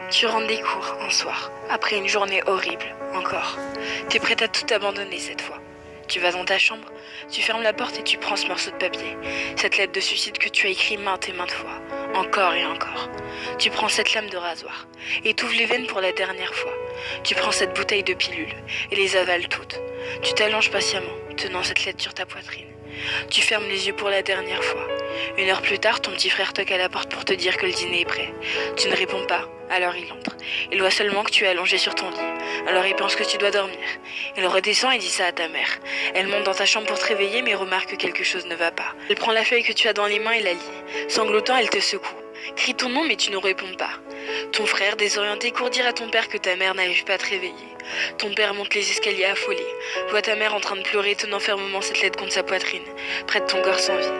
Tu rentres des cours un soir, après une journée horrible, encore. T'es prête à tout abandonner cette fois. Tu vas dans ta chambre, tu fermes la porte et tu prends ce morceau de papier. Cette lettre de suicide que tu as écrite maintes et maintes fois, encore et encore. Tu prends cette lame de rasoir et t'ouvres les veines pour la dernière fois. Tu prends cette bouteille de pilules et les avales toutes. Tu t'allonges patiemment, tenant cette lettre sur ta poitrine. Tu fermes les yeux pour la dernière fois. 1 heure plus tard, ton petit frère toque à la porte pour te dire que le dîner est prêt. Tu ne réponds pas, alors il entre. Il voit seulement que tu es allongé sur ton lit. Alors il pense que tu dois dormir. Il redescend et dit ça à ta mère. Elle monte dans ta chambre pour te réveiller mais remarque que quelque chose ne va pas. Elle prend la feuille que tu as dans les mains et la lit. Sanglotant, elle te secoue. Crie ton nom mais tu ne réponds pas. Ton frère, désorienté, court dire à ton père que ta mère n'arrive pas à te réveiller. Ton père monte les escaliers affolé, voit ta mère en train de pleurer, tenant fermement cette lettre contre sa poitrine, près de ton corps sans vie.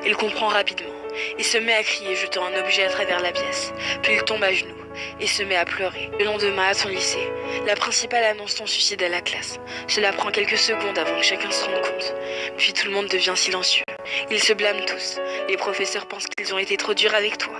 Il comprend rapidement, et se met à crier, jetant un objet à travers la pièce. Puis il tombe à genoux, et se met à pleurer. Le lendemain, à ton lycée, la principale annonce ton suicide à la classe. Cela prend quelques secondes avant que chacun se rende compte. Puis tout le monde devient silencieux. Ils se blâment tous. Les professeurs pensent qu'ils ont été trop durs avec toi.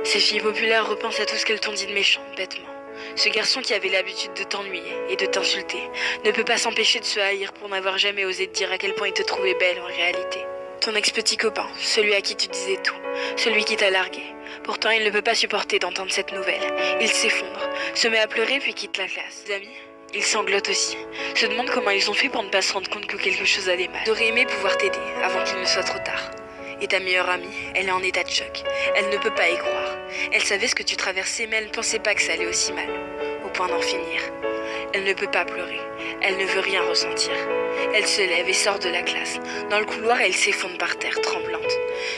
Ces filles populaires repensent à tout ce qu'elles t'ont dit de méchant, bêtement. Ce garçon qui avait l'habitude de t'ennuyer et de t'insulter ne peut pas s'empêcher de se haïr pour n'avoir jamais osé te dire à quel point il te trouvait belle en réalité. Ton ex-petit copain, celui à qui tu disais tout, celui qui t'a largué. Pourtant, il ne peut pas supporter d'entendre cette nouvelle. Il s'effondre, se met à pleurer puis quitte la classe. Ses amis, ils sanglotent aussi, se demandent comment ils ont fait pour ne pas se rendre compte que quelque chose allait mal. J'aurais aimé pouvoir t'aider avant qu'il ne soit trop tard. Et ta meilleure amie, elle est en état de choc. Elle ne peut pas y croire. Elle savait ce que tu traversais, mais elle ne pensait pas que ça allait aussi mal, au point d'en finir. Elle ne peut pas pleurer. Elle ne veut rien ressentir. Elle se lève et sort de la classe. Dans le couloir, elle s'effondre par terre, tremblante.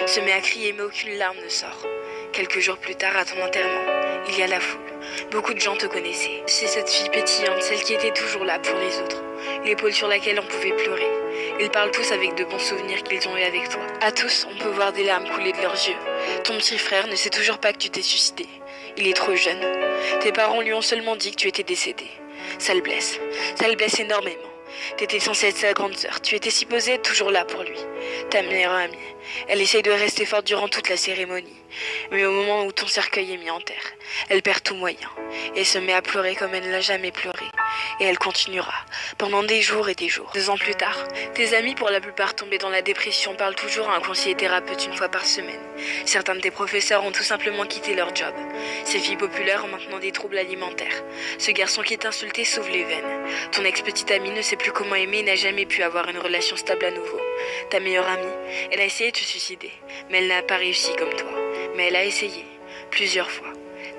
Se met à crier, mais aucune larme ne sort. Quelques jours plus tard, à ton enterrement, il y a la foule. Beaucoup de gens te connaissaient. C'est cette fille pétillante, celle qui était toujours là pour les autres. L'épaule sur laquelle on pouvait pleurer. Ils parlent tous avec de bons souvenirs qu'ils ont eu avec toi. À tous, on peut voir des larmes couler de leurs yeux. Ton petit frère ne sait toujours pas que tu t'es suicidé. Il est trop jeune. Tes parents lui ont seulement dit que tu étais décédé. Ça le blesse énormément. T'étais censée être sa grande sœur. Tu étais supposée être toujours là pour lui. Ta meilleure amie. Elle essaye de rester forte durant toute la cérémonie. Mais au moment où ton cercueil est mis en terre, elle perd tout moyen. Et se met à pleurer comme elle ne l'a jamais pleuré. Et elle continuera, pendant des jours et des jours. 2 ans plus tard, tes amis, pour la plupart tombés dans la dépression, parlent toujours à un conseiller thérapeute 1 fois par semaine. Certains de tes professeurs ont tout simplement quitté leur job. Ces filles populaires ont maintenant des troubles alimentaires. Ce garçon qui est insulté s'ouvre les veines. Ton ex-petite amie ne sait plus comment aimer et n'a jamais pu avoir une relation stable à nouveau. Ta meilleure amie, elle a essayé de se suicider, mais elle n'a pas réussi comme toi. Mais elle a essayé, plusieurs fois.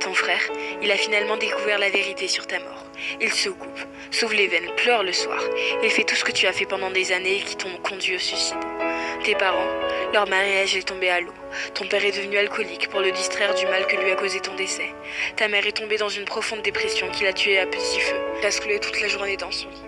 Ton frère, il a finalement découvert la vérité sur ta mort. Il se coupe, s'ouvre les veines, pleure le soir. Il fait tout ce que tu as fait pendant des années et qui t'ont conduit au suicide. Tes parents, leur mariage est tombé à l'eau. Ton père est devenu alcoolique pour le distraire du mal que lui a causé ton décès. Ta mère est tombée dans une profonde dépression qui l'a tuée à petit feu. Il a sclé toute la journée dans son lit.